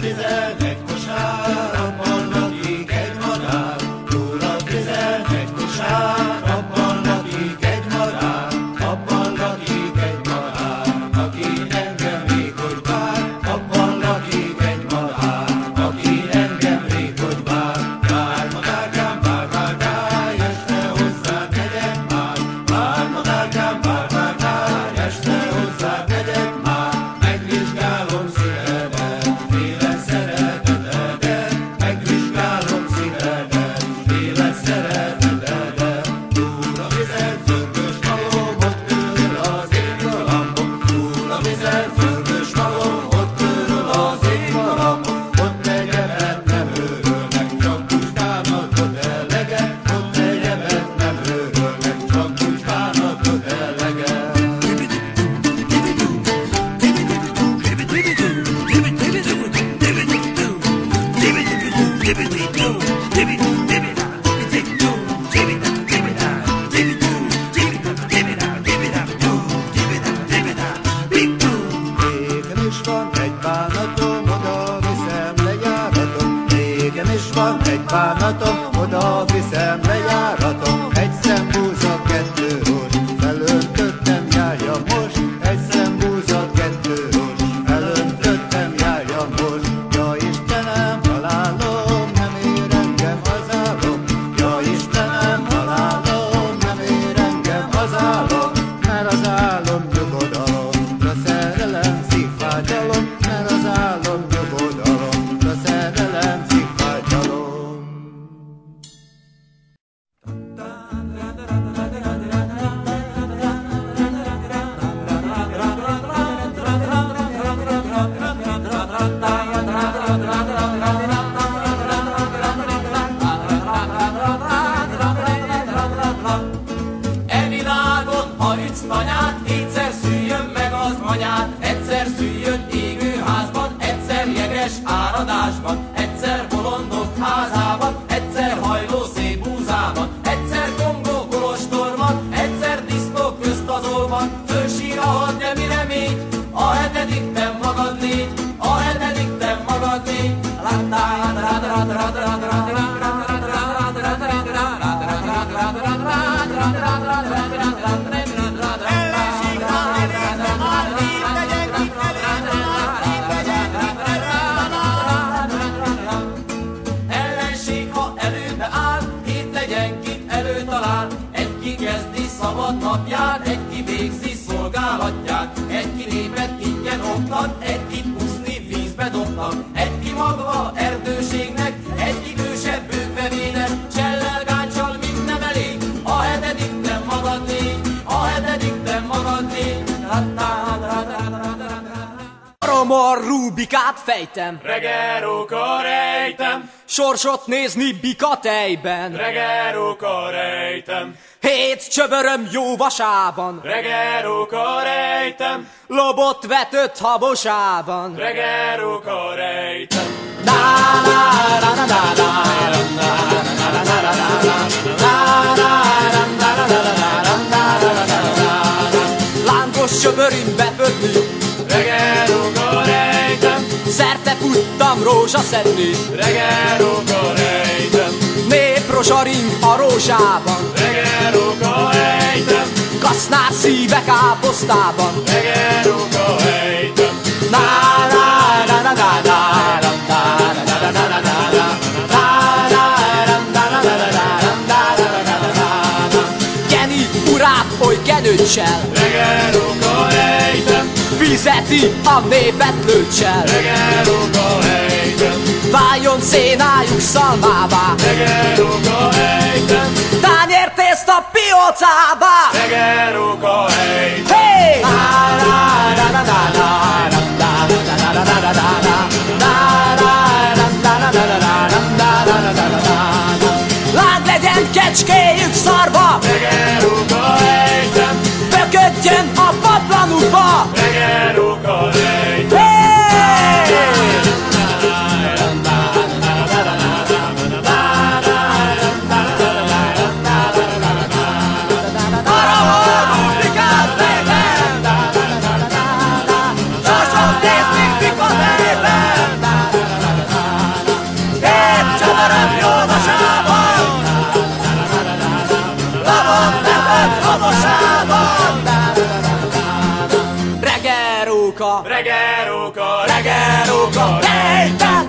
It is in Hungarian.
11 kosár, abban lakik egy madár. Túl a 11 kosár, abban lakik egy madár. Abban lakik egy madár, aki engem rég hogy vár. Abban lakik egy madár, aki engem rég hogy vár. Vár madárkám, vár, vár, vár, este hozzád megyek már. Vár madárkám, vár, vár, vár, este hozzád megyek már. Megvizsgálom szívedet, félek szeretetedet. Megvizsgálom szívedet, félek szeretetedet. Túl a vizet, zörgös malom, ott körül az én galambom. Túl a vizet, zörgös malom, ott körül az én galambom. Ott egyebet nem őrölnek, csak puskánat öt eleget. Ott egyebet nem őrölnek, csak puskánat öt eleget. Régen is van egy bánatom, oda viszem lejáratom. Régen is van egy bánatom, oda viszem lejáratom. Egy szembúza, kettő hos, felöntöttem, járja most. Egy szembúza, kettő hos, felöntöttem, járja most. Ja Istenem, halálom, nem ér engem az álom. Ja Istenem, halálom, nem ér engem az álom. Mert az álom nyugodalomra szerelem szívvágyalom. Mert az álom nyugodalomra szerelem szívvágyalom. E világon, ha ütsz tanyát, kétszer szüljön meg az anyát. Egyszer szüljön égőházban, egyszer jeges áradásban. Egyszer bolondok házában, egyszer hajló szép búzában. Egyszer Kongó kolostorban, egyszer disznó köztazóban. Fölsír a had, de mi remény? A hetedik te magad légy, a hetedik te magad légy. Ellenség, ha előbe áll, hét legyen, kit előtalál. Egy ki kezdi szabad napját, egy ki végzi szolgálatját. Egy ki népet ingyen oktat, egy kit úszni vízbe dobtak. Egy ki magva erdőségnek, egy idősebb bőkbe védett. Csellel, gáncsal, mind nem elég, a hetedik te magad légy, a hetedik te magad légy. Romor Rubikát fejtem, Regeróka rejtem, sorsot nézni bikatejben. regeróka rejtem, Hét csöböröm jó vasában, regeróka rejtem, lobot vetött habosában. regeróka rejtem. Lángos csöbörim befödni, Regeróka rejtem, szerte futtam rózsaszedni. regeróka rejtem, Néprosaring a rózsában, regeróka rejtem, kasznár szíve káposztában. regeróka rejtem. Keni urát oly kenőccsel, Regeróka rejtem, fizeti a népet lőccsel. regeróka rejtem, Váljon szénájuk szalmává, regeróka rejtem, tányértészt a piócába. regeróka rejtem. Hey! Lád legyen kecskéjük szarba, Regeróka rejtem, böködjön a patlanukba. regeróka rejtem. Hey! Csavarap jóvasában, lavon lepett homosában. Regeróka, Regeróka, regeróka, lejtel!